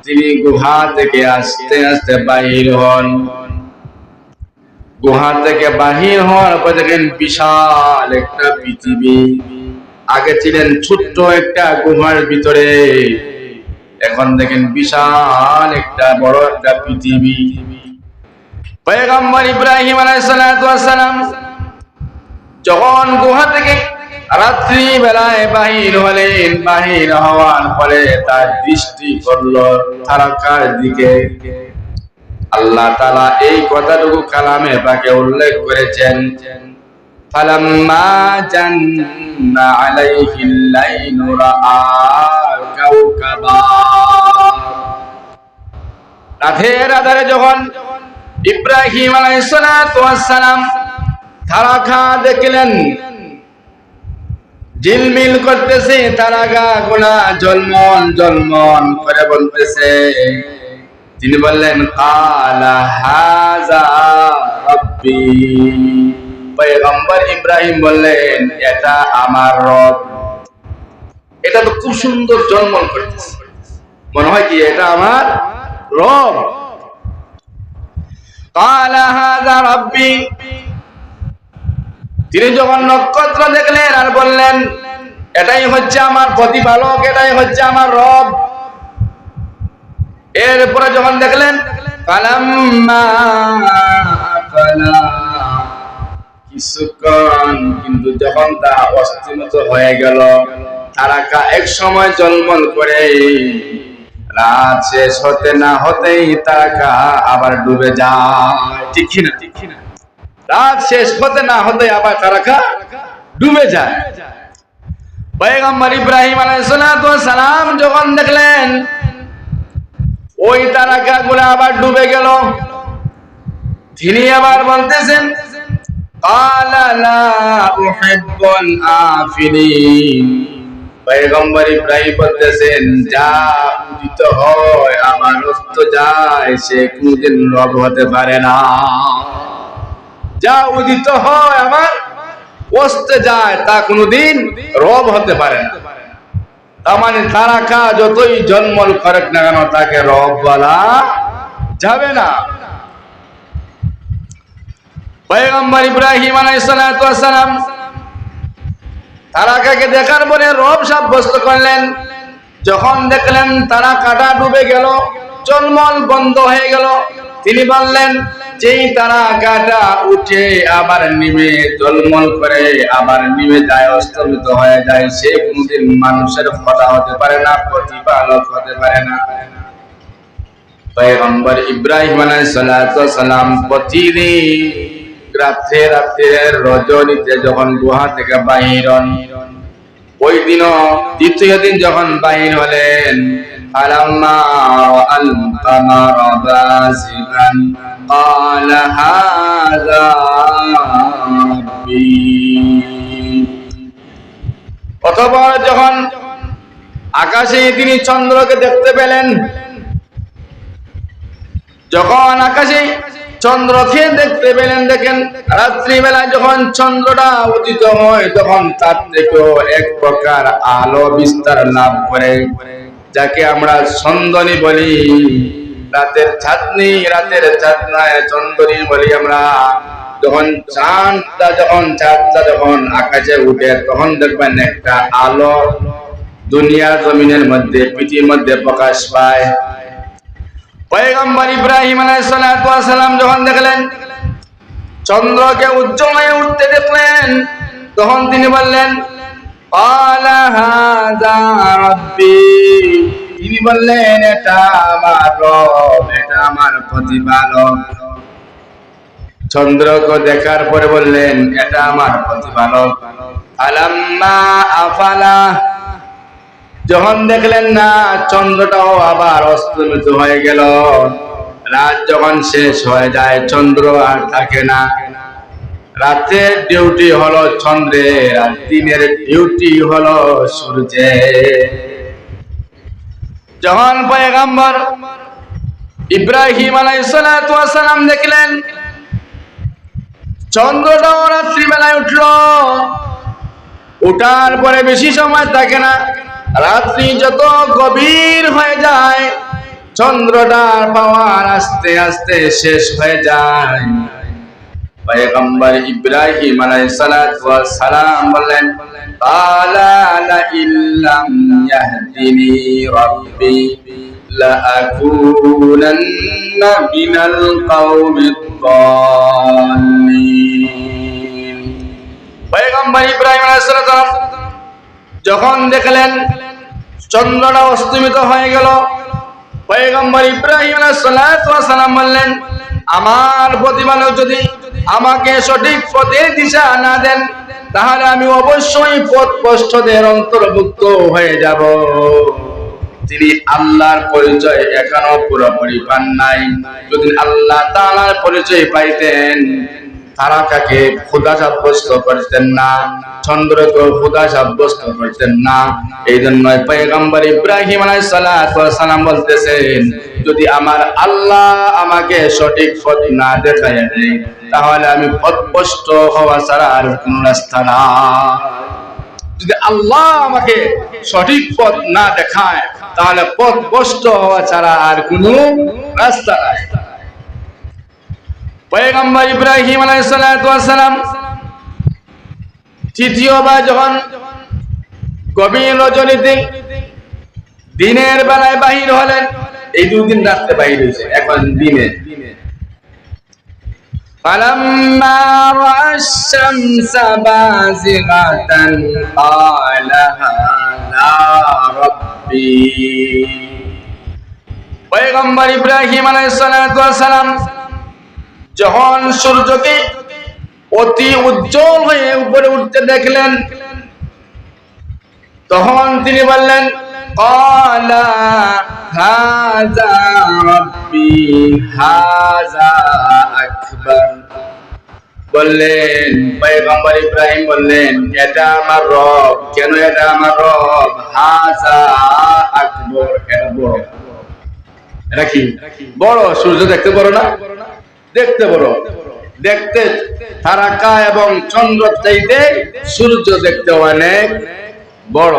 তিনি গুহা থেকে আস্তে আস্তে বাহির হন। গুহা থেকে বাহির হওয়ার পর দেখেন বিশাল একটা পৃথিবী। আগে ছিলেন ছোট্ট একটা গুহার ভিতরে, এখন দেখেন বিশাল একটা বড় একটা পৃথিবী। পয়গম্বর ইব্রাহিম আলাইহিস সালাতু ওয়াস সালাম যখন গুহা থেকে রাত্রি বেলায় বাহির হলেন, বাহির হওয়ার পরে তার দৃষ্টি পড়ল তারকার দিকে। আল্লাহ তাআলা এই কথাটুকু কালামে পাকে উল্লেখ করেছেন, ফালাম্মা জান্না আলাইহিল লাইলু রাআ কাওকাবা। রাতের আঁধারে যখন ইব্রাহিম আলাইহিস সালাতু ওয়াস সালাম তারকা দেখলেন, ঝিলমিল করতেছে তারকা গুলা, ঝলমল ঝলমল করে বলতেছে। তিনি বললেন কালা হাযা রাব্বি। পয়গম্বর ইব্রাহিম বললেন এটা আমার রব। এটা তো খুব সুন্দর ঝলমল করতেছে, মনে হয় কি এটা আমার রব। কালা হাযা রাব্বি। তিনি যখন নক্ষত্র দেখলেন আর বললেন এটাই হচ্ছে আমার প্রতিপালক, এটাই হচ্ছে আমার রব। এরপরে যখন দেখলেন ফালাম্মা আফালা, কিছুক্ষণ কিন্তু যখন তা অস্তমিত হয়ে গেল, তারকা এক সময় ঝলমল করে, রাত শেষ হতে না হতেই তারকা আবার ডুবে যায়। ঠিক কিনা? রাত শেষ হতে না হতে আবার তারকা ডুবে যায়। পয়গম্বর ইব্রাহিম আলাইহিস সালাতু ওয়াস সালাম যখন দেখলেন ওই তারকা গুলো আবার ডুবে গেল, তিনি আবার বলতেছেন ক্বালা লা উহিব্বুল আফিলিন। পয়গম্বর ইব্রাহিম বলতেছেন যা উদিত হয় আবার অস্ত যায় সে কোনদিন রব হতে পারে না। যা উদিত হয় আমার অস্তে যায় তা কোনদিন রব হতে পারে না। তার মানে তারকা যতই জন্মল করুক না কেন তাকে রব বলা যাবে না। পয়গম্বর ইব্রাহিম আলাইহিস সালাতু ওয়াস সালাম তারকাকে দেখার পরে রব সাব্যস্ত করলেন। যখন দেখলেন তারকাটা ডুবে গেল, জলমল বন্ধ হয়ে গেল, তিনি বললেন যেই তারকাটা উঠে আবার নিভে জলমল করে আবার নিভে যায়, অস্তমিত হয়ে যায়, সে কোনদিন মানুষের খোদা হতে পারে না, প্রতিপালক হতে পারে না। পয়গম্বর ইব্রাহিম আলাইহিস সালাতু ওয়াস সালাম প্রতিদিন রাতে রাতে রজনীতে যখন গুহা থেকে বাহির হন, ওই দিনও দ্বিতীয় দিন যখন বাহির হলেন, ফালাম্মা রাআল কামারা বাযিগান ক্বালা হাযা রাব্বি। অতঃপর যখন আকাশে তিনি চন্দ্রকে দেখতে পেলেন, যখন আকাশে চন্দ্রকে দেখতে পেলেন, দেখেন রাত্রিবেলায় যখন চন্দ্রটা উদিত হয় তখন তার থেকেও এক প্রকার আলো বিস্তার লাভ করে, যাকে আমরা চন্দনী বলি, রাতের চাঁদনি, রাতের চাঁদনায় চন্দনী বলি আমরা। যখন চাঁদটা যখন আকাশে উঠে তখন দেখবেন একটা আলো দুনিয়া জমিনের মধ্যে, পৃথিবীর মধ্যে প্রকাশ পায়। পয়গম্বর ইব্রাহিম আলাইহিস সালাতু ওয়াস সালাম যখন দেখলেন চন্দ্রকে উজ্জ্বল হয়ে উঠতে দেখলেন, তখন তিনি বললেন ক্বালা হাযা রাব্বি। তিনি বললেন এটা আমার রব, এটা আমার প্রতিপালক। চন্দ্রকে দেখার পরে বললেন এটা আমার প্রতিপালক। ফালাম্মা আফালা, যখন দেখলেন না চন্দ্রটাও আবার অস্তমিত হয়ে গেল, রাত যখন শেষ হয়ে যায় চন্দ্র আর থাকে না। রাতের ডিউটি হলো চন্দ্রের আর দিনের ডিউটি হলো সূর্যের। যখন পয়গম্বর ইব্রাহিম আলাইহিস সালাতু ওয়াস সালাম দেখলেন চন্দ্রটাও রাত্রিবেলায় উঠলো, উঠার পরে বেশি সময় থাকে না, রাত্রি যত গভীর হয়ে যায় চন্দ্রটার পাওয়ার আস্তে আস্তে শেষ হয়ে যায়। পয়গম্বর ইব্রাহিম আলাইহিস সালাতু ওয়াস সালাম বললেন, কালা লা ইল্লাম ইয়াহদিনি রাব্বি লা আকুনান্না মিনাল কওমিদ দাল্লিন। পয়গম্বর ইব্রাহিম আলাইহিস সালাম যখন দেখলেন চন্দ্রটা অস্তমিত হয়ে গেল, পয়গম্বর ইব্রাহিম আলাইহিস সালাম বললেন, আমার প্রতিপালক যদি আমাকে সঠিক পথের দিশা না দেন তাহলে আমি অবশ্যই পথভ্রষ্টদের অন্তর্ভুক্ত হয়ে যাব। তিনি আল্লাহর পরিচয় এখনো পুরোপুরি পান নাই। যদি আল্লাহ তাআলার পরিচয় পাইতেন তারাকাকে খোদা সাব্যস্ত করতেন না, চন্দ্রকে খোদা সাব্যস্ত করতেন না। এই জন্য পয়গম্বর ইব্রাহিম আলাইহিস সালাম বলতেছেন, যদি আমার আল্লাহ আমাকে সঠিক পথ না দেখায় দেয় তাহলে আমি পথভ্রষ্ট হওয়া ছাড়া আর কোন রাস্তা নাই। যদি আল্লাহ আমাকে সঠিক পথ না দেখায় তাহলে পথভ্রষ্ট হওয়া ছাড়া আর কোনো রাস্তা নাই। পয়গম্বর ইব্রাহিম আলাইহিস সালাম তৃতীয়বার যখন গভীর রজনীতে দিনের বেলায় বাহির হলেন, এই দুদিন রাতে বাহির হয়েছে, এখন দিনে। فَلَمَّا رَأَى الشَّمْسَ بَازِغَةً قَالَ هَذَا رَبِّي। পয়গম্বর ইব্রাহিম আলাইহিস সালাম যখন সূর্যকে অতি উজ্জ্বল হয়ে উপরে উঠতে দেখলেন তখন তিনি বললেন, ক্বালা হাযা রাব্বি হাযা আকবার। বললেন পয়গম্বর ইব্রাহিম বললেন, এটা আমার রব। কেন এটা আমার রব? হাযা আকবার, এটা বড়। এটা কি বড়? সূর্য দেখতে বড় না? দেখতে বড়। দেখতে তারকা এবং চন্দ্র চাইতে সূর্য দেখতে অনেক বড়।